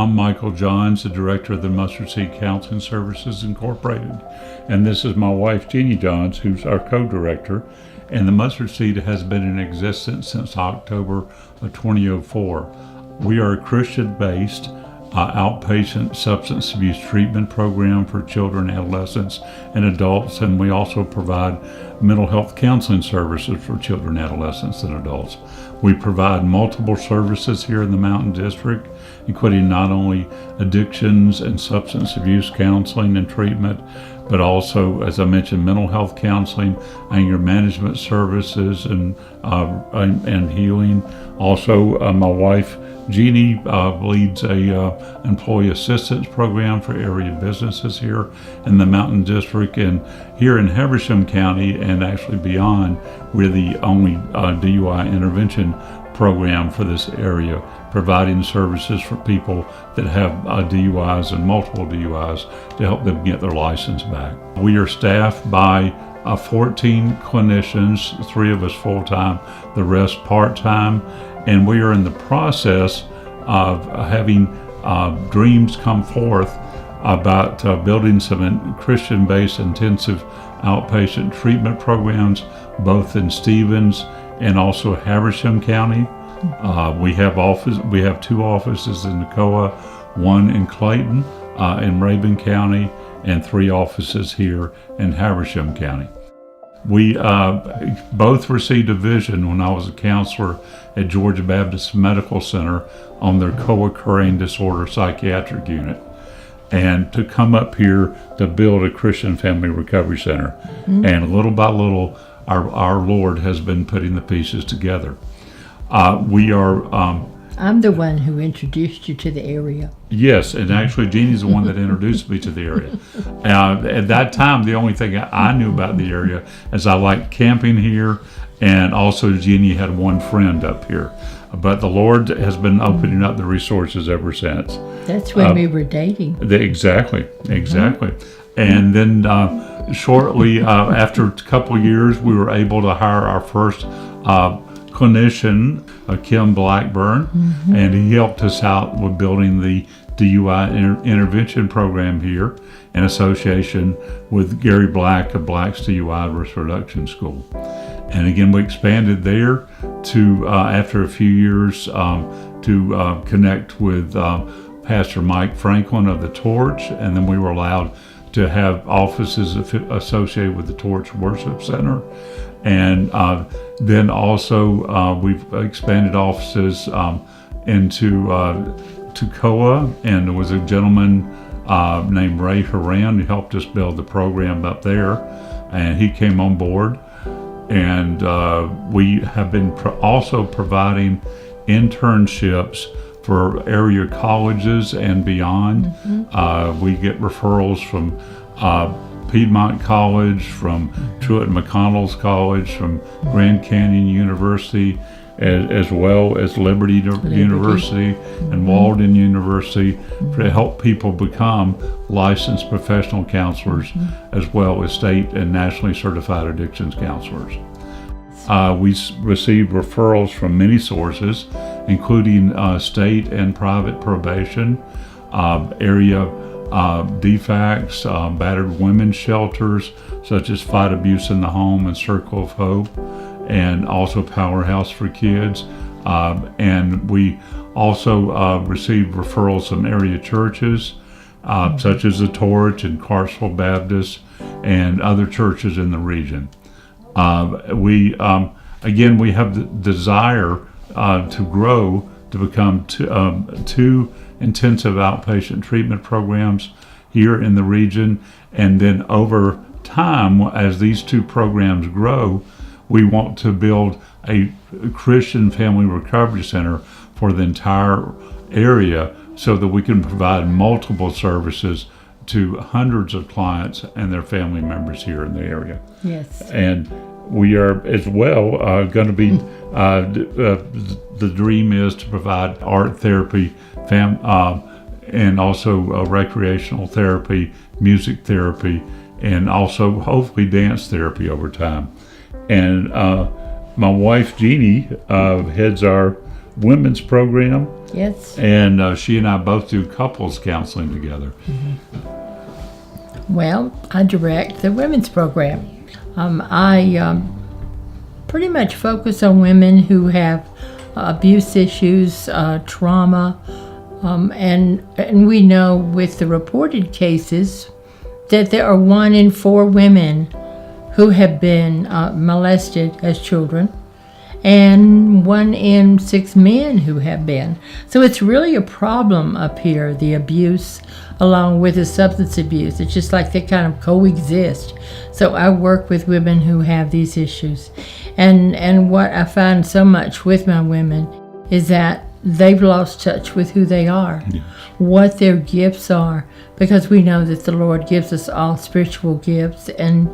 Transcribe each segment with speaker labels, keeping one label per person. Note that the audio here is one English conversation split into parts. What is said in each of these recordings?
Speaker 1: I'm Michael Johns, the director of the Mustard Seed Counseling Services Incorporated. And this is my wife, Jeanie Johns, who's our co-director. And the Mustard Seed has been in existence since October of 2004. We are a Christian-based outpatient substance abuse treatment program for children, adolescents, and adults, and we also provide mental health counseling services for children, adolescents, and adults. We provide multiple services here in the Mountain District, including not only addictions and substance abuse counseling and treatment, but also, as I mentioned, mental health counseling, anger management services, and healing. Also, my wife, Jeanie, leads a employee assistance program for area businesses here in the Mountain District, and here in Habersham County and actually beyond, we're the only DUI intervention program for this area, providing services for people that have DUIs and multiple DUIs to help them get their license back. We are staffed by 14 clinicians, 3 of us full-time, the rest part-time, and we are in the process of having dreams come forth about building some Christian-based intensive outpatient treatment programs, both in Stevens and also Habersham County. We have 2 offices in Toccoa, 1 in Clayton in Rabun County, and 3 offices here in Habersham County. We both received a vision when I was a counselor at Georgia Baptist Medical Center on their co-occurring disorder psychiatric unit, and to come up here to build a Christian Family Recovery Center. Mm-hmm. And little by little, our Lord has been putting the pieces together.
Speaker 2: I'm the one who introduced you to the area.
Speaker 1: Yes, and actually Jeannie's the one that introduced me to the area. At that time, the only thing I knew about the area is I liked camping here, and also Jeannie had one friend up here. But the Lord has been opening up the resources ever since.
Speaker 2: That's when we were dating.
Speaker 1: Exactly. And then shortly after a couple of years, we were able to hire our first clinician, Kim Blackburn, and he helped us out with building the DUI intervention program here in association with Gary Black of Black's DUI Risk Reduction School. And again, we expanded there to, after a few years, to connect with Pastor Mike Franklin of the Torch, and then we were allowed to have offices associated with the Torch Worship Center. And then also we've expanded offices into Toccoa, and there was a gentleman named Ray Horan who helped us build the program up there, and he came on board. And we have been also providing internships for area colleges and beyond. We get referrals from Piedmont College, from Truett McConnell's College, from Grand Canyon University, as well as Liberty University and Walden University, to help people become licensed professional counselors, as well as state and nationally certified addictions counselors. We receive referrals from many sources, including state and private probation, area DFACs, battered women's shelters, such as Fight Abuse in the Home and Circle of Hope, and also Powerhouse for Kids. And we also receive referrals from area churches, such as the Torch and Clarkesville Baptist, and other churches in the region. We have the desire to grow to become 2 intensive outpatient treatment programs here in the region, and then over time, as these 2 programs grow, we want to build a Christian Family Recovery Center for the entire area, so that we can provide multiple services to hundreds of clients and their family members here in the area.
Speaker 2: Yes.
Speaker 1: And we are as well going to be, the dream is to provide art therapy, and also recreational therapy, music therapy, and also hopefully dance therapy over time. And my wife Jeanie heads our women's program.
Speaker 2: Yes.
Speaker 1: And she and I both do couples counseling together.
Speaker 2: Well, I direct the women's program. I pretty much focus on women who have abuse issues, trauma, and we know with the reported cases that there are 1 in 4 women who have been molested as children, and 1 in 6 men who have been. So it's really a problem up here, the abuse along with the substance abuse. It's just like they kind of coexist. So I work with women who have these issues. And what I find so much with my women is that they've lost touch with who they are, what their gifts are, because we know that the Lord gives us all spiritual gifts, and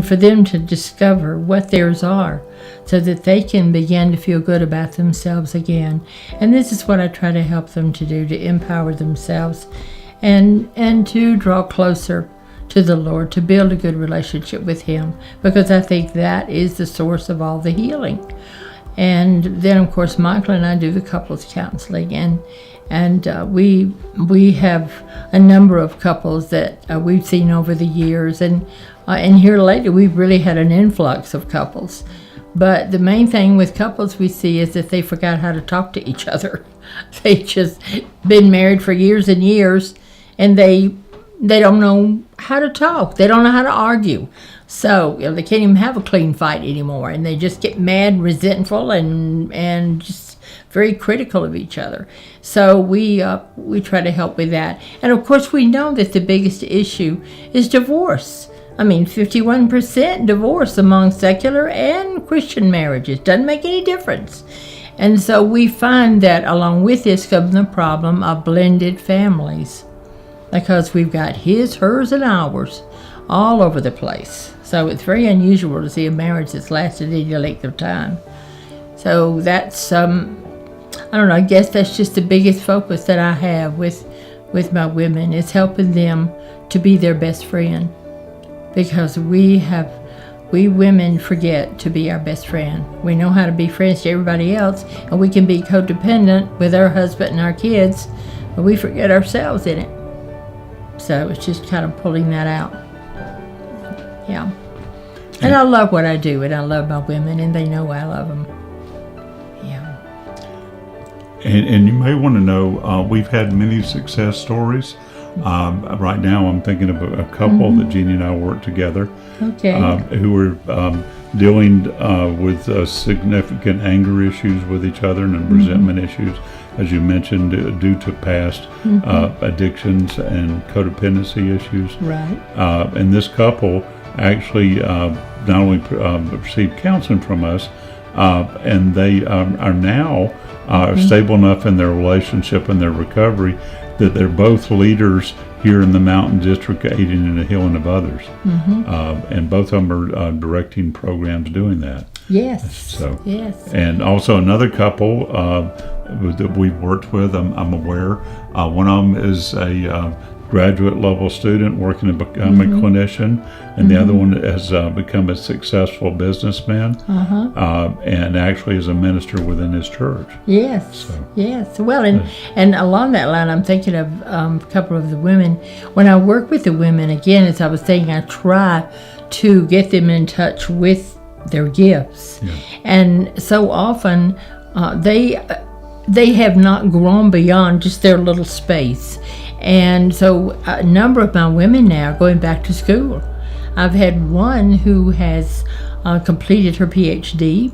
Speaker 2: for them to discover what theirs are so that they can begin to feel good about themselves again. And this is what I try to help them to do, to empower themselves and to draw closer to the Lord, to build a good relationship with Him, because I think that is the source of all the healing. And then, of course, Michael and I do the couples counseling, and we have a number of couples that we've seen over the years, and here lately we've really had an influx of couples. But the main thing with couples we see is that they forgot how to talk to each other. They just been married for years and years, and they don't know how to talk. They don't know how to argue. So they can't even have a clean fight anymore, and they just get mad, resentful, and just very critical of each other. So we try to help with that. And of course we know that the biggest issue is divorce. I mean, 51% divorce among secular and Christian marriages. Doesn't make any difference. And so we find that along with this comes the problem of blended families, because we've got his, hers, and ours all over the place. So it's very unusual to see a marriage that's lasted any length of time. So that's, I don't know, I guess that's just the biggest focus that I have with my women, is helping them to be their best friend. Because we women forget to be our best friend. We know how to be friends to everybody else, and we can be codependent with our husband and our kids, but we forget ourselves in it. So it's just kind of pulling that out. Yeah. And I love what I do, and I love my women, and they know I love them. Yeah.
Speaker 1: And you may want to know, we've had many success stories. Right now I'm thinking of a couple that Jeanie and I work together, who are dealing with significant anger issues with each other and resentment issues, as you mentioned, due to past addictions and codependency issues.
Speaker 2: Right.
Speaker 1: And this couple actually not only received counseling from us, and they are now stable enough in their relationship and their recovery that they're both leaders here in the Mountain District, aiding in the healing of others. And both of them are directing programs doing that.
Speaker 2: Yes.
Speaker 1: So,
Speaker 2: yes.
Speaker 1: And also another couple that we've worked with, I'm aware, one of them is a graduate level student working to become a clinician, and the other one has become a successful businessman, and actually is a minister within his church.
Speaker 2: Yes, yes. Well, and along that line, I'm thinking of a couple of the women. When I work with the women, again, as I was saying, I try to get them in touch with their gifts, and so often they have not grown beyond just their little space. And so a number of my women now are going back to school. I've had one who has completed her PhD,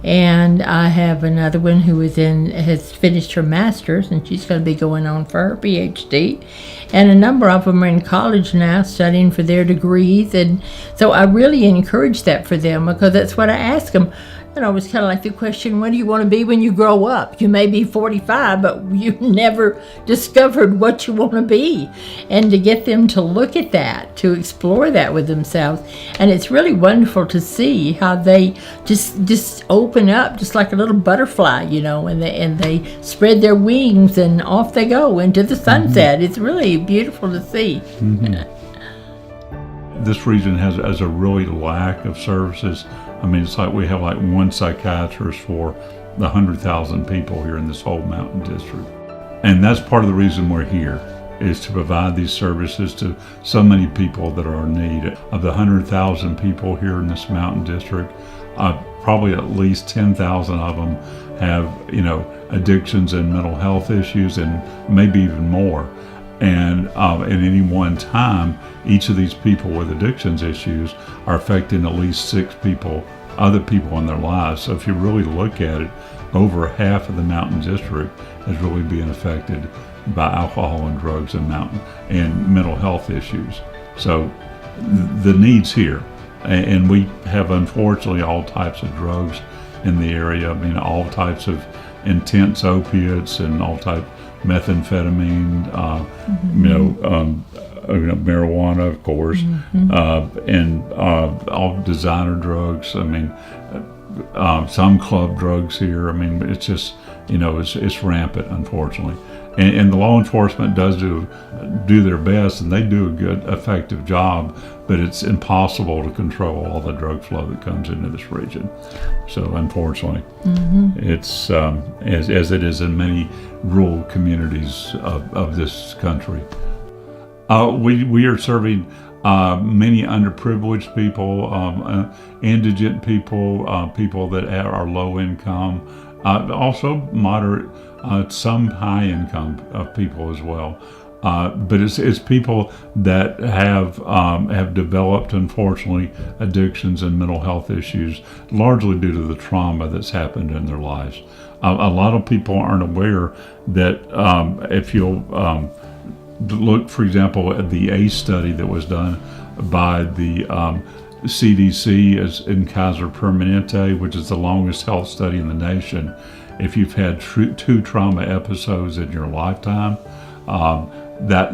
Speaker 2: and I have another one who has finished her master's, and she's going to be going on for her PhD. And a number of them are in college now studying for their degrees. And so I really encourage that for them, because that's what I ask them. You know, it's kind of like the question, what do you want to be when you grow up? You may be 45, but you never discovered what you want to be. And to get them to look at that, to explore that with themselves. And it's really wonderful to see how they just open up, just like a little butterfly, you know, and they spread their wings and off they go into the sunset. It's really beautiful to see.
Speaker 1: This region has a really lack of services. I mean, it's like we have like one psychiatrist for the 100,000 people here in this whole mountain district. And that's part of the reason we're here, is to provide these services to so many people that are in need. Of the 100,000 people here in this mountain district, probably at least 10,000 of them have, addictions and mental health issues, and maybe even more. And at any one time, each of these people with addictions issues are affecting at least 6 other people in their lives. So if you really look at it, over half of the mountain district is really being affected by alcohol and drugs and mental health issues. So the needs here, and we have unfortunately all types of drugs in the area. All types of intense opiates and all type methamphetamine, marijuana, of course, and all designer drugs. Some club drugs here. It's just, it's rampant, unfortunately. And the law enforcement does do their best, and they do a good, effective job, but it's impossible to control all the drug flow that comes into this region. So unfortunately, it's as it is in many rural communities of this country. We are serving many underprivileged people, indigent people, people that are low income, also moderate, some high income people as well. But it's people that have developed, unfortunately, addictions and mental health issues, largely due to the trauma that's happened in their lives. A lot of people aren't aware that if you'll look, for example, at the ACE study that was done by the CDC in Kaiser Permanente, which is the longest health study in the nation. If you've had 2 trauma episodes in your lifetime, that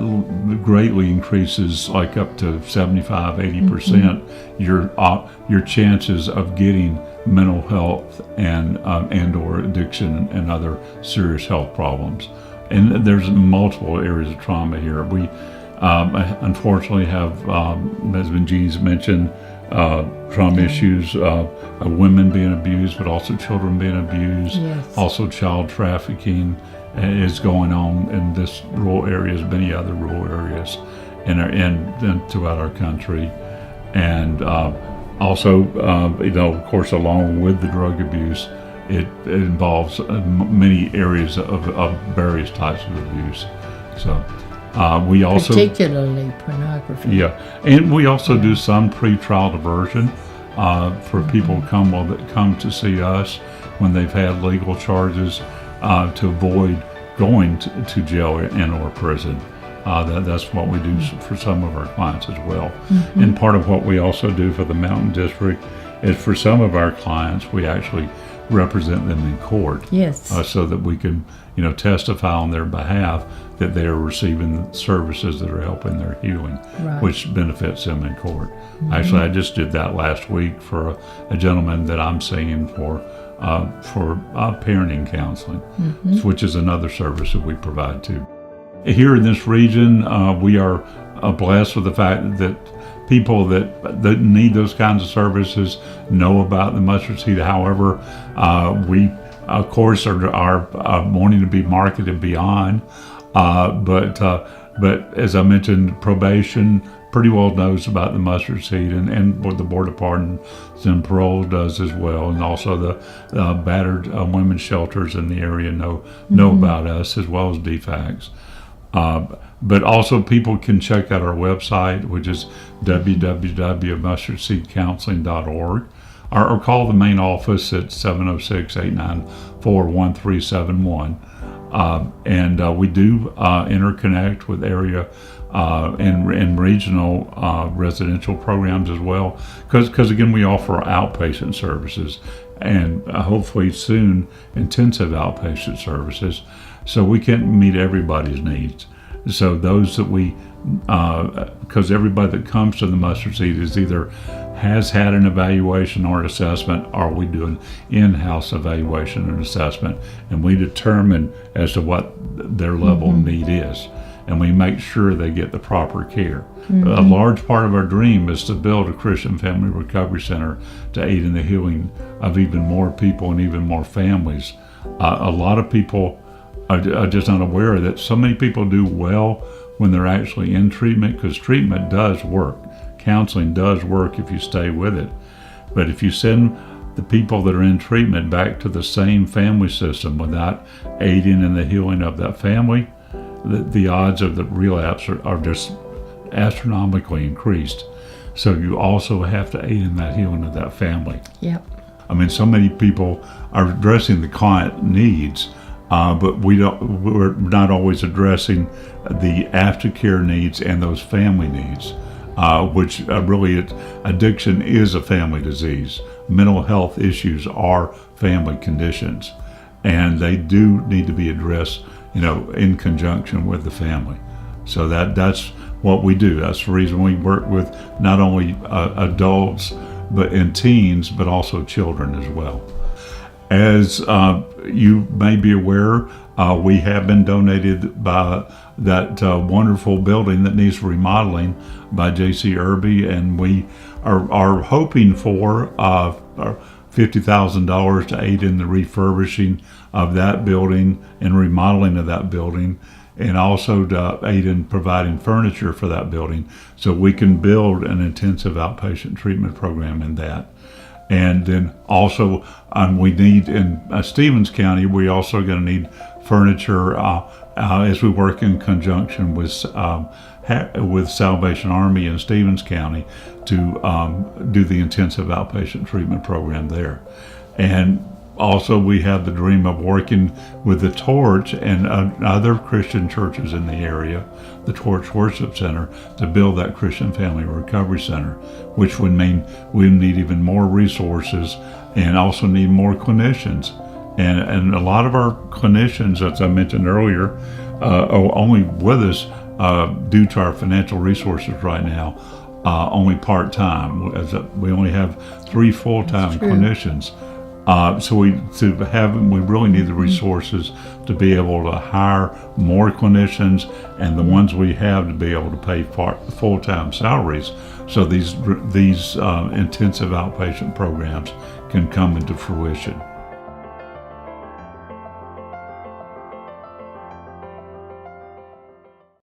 Speaker 1: greatly increases, like up to 75-80%, your chances of getting mental health and or addiction and other serious health problems. And there's multiple areas of trauma here. We unfortunately have, as Jeannie's mentioned, trauma issues, women being abused, but also children being abused.
Speaker 2: Yes.
Speaker 1: Also child trafficking is going on in this rural areas, many other rural areas, and throughout our country. And also, of course, along with the drug abuse, it involves many areas of various types of abuse. So we also,
Speaker 2: particularly pornography.
Speaker 1: Yeah, and we also do some pre-trial diversion for people that come to see us when they've had legal charges to avoid going to jail and or prison. That's what we do for some of our clients as well. And part of what we also do for the Mountain District is, for some of our clients, we actually represent them in court.
Speaker 2: Yes.
Speaker 1: So that we can, testify on their behalf that they are receiving services that are helping their healing,
Speaker 2: Right.
Speaker 1: which benefits them in court. Actually, I just did that last week for a gentleman that I'm seeing for parenting counseling, which is another service that we provide too. Here in this region, we are blessed with the fact that people that need those kinds of services know about the mustard seed. However, we, of course, are wanting to be marketed beyond. But as I mentioned, probation pretty well knows about the mustard seed, and what the Board of Pardons and Parole does as well, and also the battered women's shelters in the area know about us, as well as DFACS. But also people can check out our website, which is www.mustardseedcounseling.org, or call the main office at 706-894-1371. And we do interconnect with area and regional residential programs as well, because again, we offer outpatient services, and hopefully soon intensive outpatient services, so we can meet everybody's needs. So those that we, because everybody that comes to the mustard seed is either has had an evaluation or assessment, or we do an in-house evaluation and assessment, and we determine as to what their level of need is. and we make sure they get the proper care. A large part of our dream is to build a Christian Family Recovery Center to aid in the healing of even more people and even more families. A lot of people are just not aware that so many people do well when they're actually in treatment, because treatment does work. Counseling does work if you stay with it. But if you send the people that are in treatment back to the same family system without aiding in the healing of that family, the odds of the relapse are just astronomically increased. So you also have to aid in that healing of that family.
Speaker 2: Yep.
Speaker 1: I mean, so many people are addressing the client needs, but we're not always addressing the aftercare needs and those family needs, which really addiction is a family disease. Mental health issues are family conditions, and they do need to be addressed, in conjunction with the family. So that's what we do. That's the reason we work with not only adults and teens, but also children as well. As you may be aware, we have been donated by that wonderful building that needs remodeling by J.C. Irby, and we are hoping for $50,000 to aid in the refurbishing of that building and remodeling of that building, and also to aid in providing furniture for that building so we can build an intensive outpatient treatment program in that. And then also we need in Stevens County, we also going to need furniture as we work in conjunction with Salvation Army in Stevens County to do the intensive outpatient treatment program there. And also we have the dream of working with the Torch and other Christian churches in the area, the Torch Worship Center, to build that Christian Family Recovery Center, which would mean we need even more resources and also need more clinicians. And a lot of our clinicians, as I mentioned earlier, are only with us due to our financial resources right now, only part-time. We only have 3 full-time clinicians. So we really need the resources to be able to hire more clinicians, and the ones we have to be able to pay full-time salaries, so these intensive outpatient programs can come into fruition.